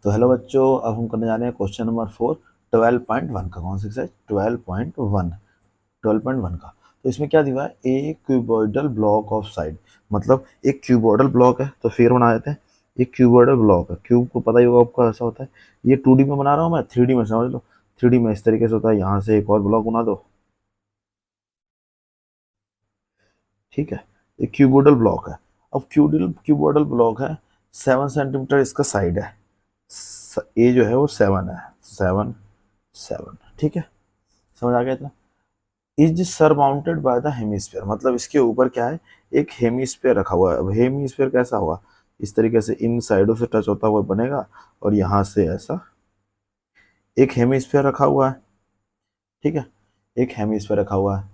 तो हेलो बच्चों, अब हम करने जा रहे हैं क्वेश्चन नंबर 4 12.1 का। कौन सा एक्सरसाइज? 12.1 का। तो इसमें क्या दिया है? ए क्यूबॉइडल ब्लॉक ऑफ साइड, मतलब एक क्यूबॉइडल ब्लॉक है। तो फिर बना देते हैं। एक क्यूबॉइडल ब्लॉक है, क्यूब को पता ही होगा आपका ऐसा होता है। ये 2D में बना रहा हूँ मैं, 3D में समझ लो। 3D में इस तरीके से होता है, यहाँ से एक और ब्लॉक बना दो। ठीक है, एक क्यूबॉइडल ब्लॉक है। अब क्यूबॉइडल ब्लॉक है, 7 सेंटीमीटर इसका साइड है। ए जो है वो 7 है, 7 ठीक है। समझ आ गया इतना? Is surmounted by the hemisphere, मतलब इसके ऊपर क्या है? एक हेमिस्फीयर रखा हुआ है। अब हेमिस्फीयर कैसा हुआ? इस तरीके से इन साइडों से टच होता हुआ बनेगा, और यहाँ से ऐसा एक हेमिस्फीयर रखा हुआ है। ठीक है, एक हेमिस्फीयर रखा हुआ है।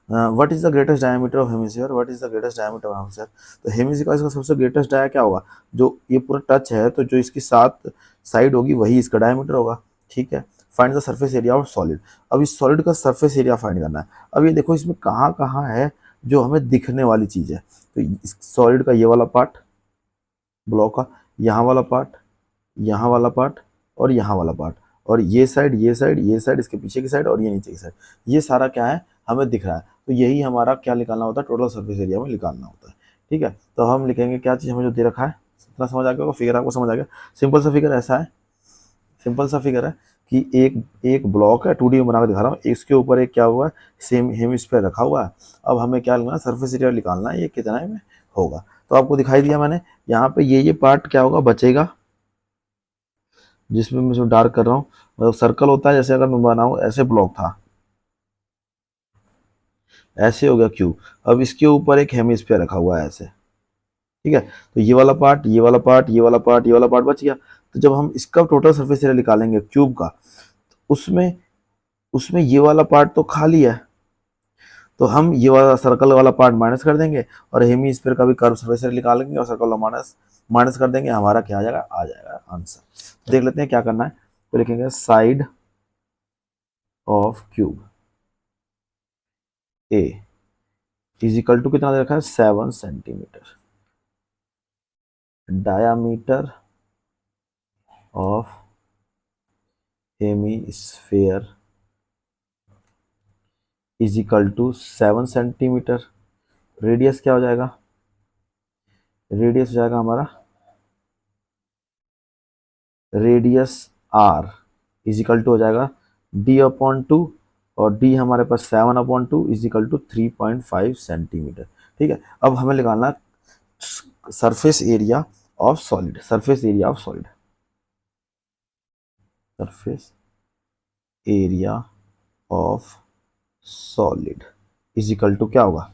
What is the greatest diameter of hemisphere? What is the greatest diameter of hemisphere? तो हेमिस्फीयर का इसका सबसे ग्रेटेस्ट डाया क्या होगा? जो ये पूरा टच है, तो जो इसकी 7 साइड होगी वही इसका डायमीटर होगा। ठीक है। Find the surface area of solid. अब इस सॉलिड का सरफेस एरिया फाइंड करना है। अब ये देखो, इसमें कहाँ कहाँ है जो हमें दिखने वाली चीज है। तो इस सॉलिड का ये वाला पार्ट, ब्लॉक का यहाँ वाला पार्ट, यहाँ वाला पार्ट, और यहाँ वाला पार्ट, और ये साइड, ये साइड, ये साइड, इसके पीछे की साइड, और ये नीचे की साइड, ये सारा क्या है? हमें दिख रहा है। तो यही हमारा क्या निकालना होता है? टोटल सरफेस एरिया में निकालना होता है। ठीक है, तो हम लिखेंगे क्या चीज़ हमें जो दे रखा है। इतना समझ आ गया? फिगर आपको समझ आ गया? सिंपल सा फिगर ऐसा है, सिंपल सा फिगर है कि एक एक ब्लॉक है, 2D में बना के दिखा रहा हूँ। इसके ऊपर एक क्या हुआ है? सेम हेमिस्फीयर रखा हुआ है। अब हमें क्या लेना है? सरफेस एरिया निकालना है, ये कितना में होगा। तो आपको दिखाई दिया मैंने, यहाँ पे ये पार्ट क्या होगा? बचेगा, जिसमें मैं जो डार्क कर रहा हूँ, मतलब सर्कल होता है। जैसे अगर मैं बनाऊँ, ऐसे ब्लॉक था, ऐसे हो गया क्यूब। अब इसके ऊपर एक हेमिस्फीयर रखा हुआ है ऐसे। ठीक है, तो ये वाला पार्ट, ये वाला पार्ट, ये वाला पार्ट, ये वाला पार्ट बच गया। तो जब हम इसका टोटल सरफेस एरिया निकालेंगे क्यूब का, उसमें उसमें ये वाला पार्ट तो खाली है, तो हम ये वाला सर्कल वाला पार्ट माइनस कर देंगे, और हेमिस्फीयर का भी कर्व सरफेस एरिया निकालेंगे, और सर्कल वाला माइनस माइनस कर देंगे। हमारा क्या आ जाएगा आंसर। देख लेते हैं क्या करना है। तो लिखेंगे side of cube A is equal to, कितना दे रखा है? 7 centimetre. Diameter of hemisphere is equal to 7 centimetre. Radius क्या हो जाएगा? रेडियस हो जाएगा हमारा, radius R is equal to हो जाएगा d/2, और d हमारे पास 7/2 इज इक्वल टू 3.5 सेंटीमीटर। ठीक है, अब हमें निकालना surface area of solid. Surface area of solid, surface area of solid is equal to क्या होगा?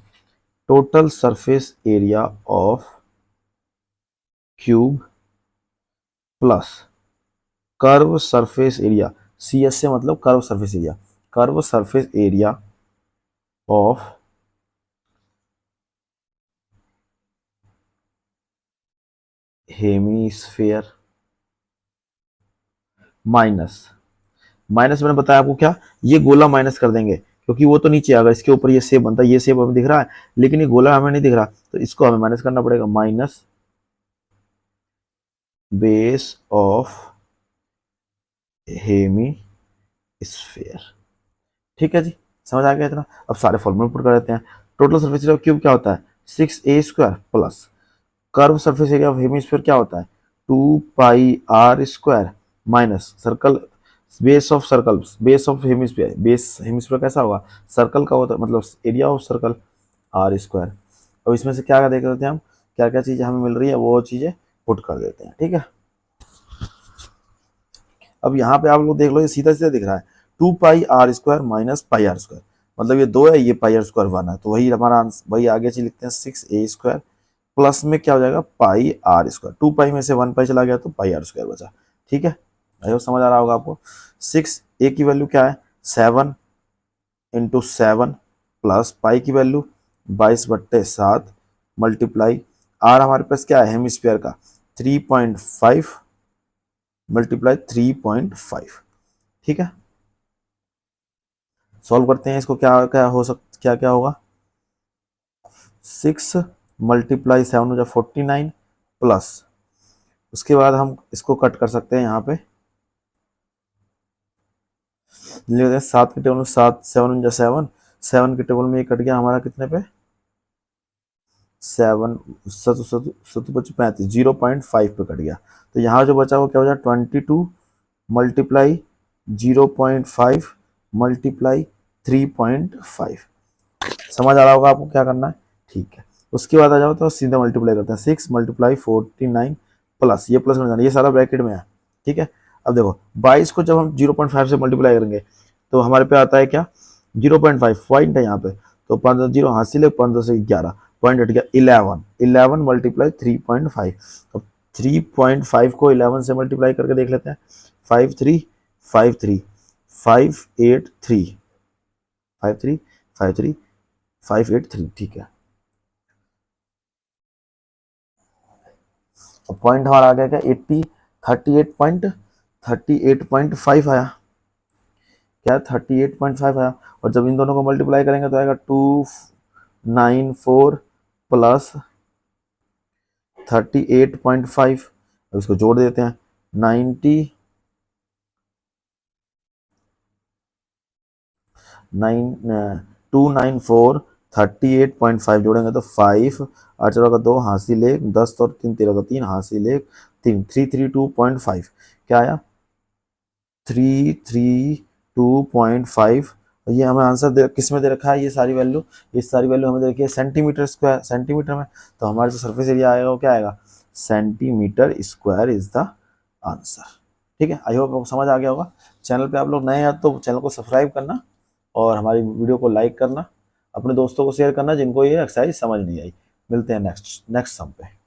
Total surface area of cube plus curve surface area. C S से मतलब curve surface area, curve surface area of hemisphere minus, minus मैंने बताया आपको क्या, ये गोला माइनस कर देंगे, क्योंकि वो तो नीचे अगर इसके ऊपर ये शेप बनता है, ये शेप हमें दिख रहा है, लेकिन ये गोला हमें नहीं दिख रहा, तो इसको हमें माइनस करना पड़ेगा। Minus base of hemisphere. ठीक है जी, समझ आ गया इतना? अब सारे फॉर्मूले पुट कर देते हैं। Total surface area of cube क्या होता है? 6a² plus curve surface area of hemisphere क्या होता है? 2πr² minus circle base of circle, base of hemisphere, base hemisphere कैसा होगा? सर्कल का होता है, मतलब एरिया ऑफ सर्कल r²। अब इसमें से क्या देख लेते हैं हम, क्या क्या चीजें हमें मिल रही है, वो चीजें पुट कर देते हैं। ठीक है, अब यहाँ पे आप लोग देख लो, ये सीधा सीधा दिख रहा है, 2πr² माइनस πr², मतलब ये 2 है, ये πr² 1 है, तो वही हमारा आंसर, वही आगे चीज लिखते हैं 6a² प्लस में क्या हो जाएगा? πr²। 2π में से 1π चला गया, तो πr² बचा। ठीक है, आई होप समझ आ रहा होगा आपको। 6a की वैल्यू क्या है? 7 × 7 प्लस पाई की वैल्यू 22/7 मल्टीप्लाई आर हमारे पास क्या है? हेमिस्फीयर का 3.5 मल्टीप्लाई 3.5। ठीक है, सॉल्व करते हैं इसको। क्या क्या हो सकता, क्या क्या होगा? 6 × 7 = 49 प्लस उसके बाद हम इसको कट कर सकते हैं यहाँ पे, लिख देते हैं 7 के टेबल में 7, 7 7, 7 के टेबल में ये कट गया हमारा कितने पे, 7 सत सत सत 35, 0.5 पे कट गया। तो यहाँ जो बचा वो क्या हो जाए, 22 मल्टीप्लाई 0.5 मल्टीप्लाई 3.5। समझ आ रहा होगा आपको क्या करना है, ठीक है। उसके बाद आ जाओ तो सीधा मल्टीप्लाई करते हैं, 6 मल्टीप्लाई 49 प्लस, ये प्लस में जाना, ये सारा ब्रैकेट में है, ठीक है। अब देखो 22 को जब हम 0.5 से मल्टीप्लाई करेंगे तो हमारे पे आता है क्या, 0.5 पॉइंट है यहाँ पे, तो 5 जीरो हासिल है, 15 से 11 पॉइंट हट गया 11, 11 मल्टीप्लाई 3.5। अब 3.5 को 11 से मल्टीप्लाई करके देख लेते हैं, 5 3 5 3 5 8 3 5 3 5 3 5 8 3, ठीक है। अब पॉइंट हमारा आ गया क्या, 80 38.5 आया, क्या 38.5 आया। और जब इन दोनों को मल्टीप्लाई करेंगे तो आएगा 294 प्लस 38.5। अब इसको जोड़ देते हैं, 294 38.5 जोड़ेंगे तो 5, 8 चौका 2 हासिल 1, 10 और 3 13 का 3 हासिल 1 3, 332.5 क्या आया, 332.5। ये हमें आंसर किस में दे रखा है, ये सारी वैल्यू, हमें दे रखी है सेंटीमीटर स्क्वायर, सेंटीमीटर में। तो हमारे जो सरफेस एरिया आएगा वो क्या आएगा, centimetre square is the answer, ठीक है। आई होप आपको समझ आ गया होगा। चैनल पे आप लोग नए हैं तो चैनल को सब्सक्राइब करना और हमारी वीडियो को लाइक करना, अपने दोस्तों को शेयर करना जिनको ये एक्सरसाइज समझ नहीं आई। मिलते हैं नेक्स्ट सम पे।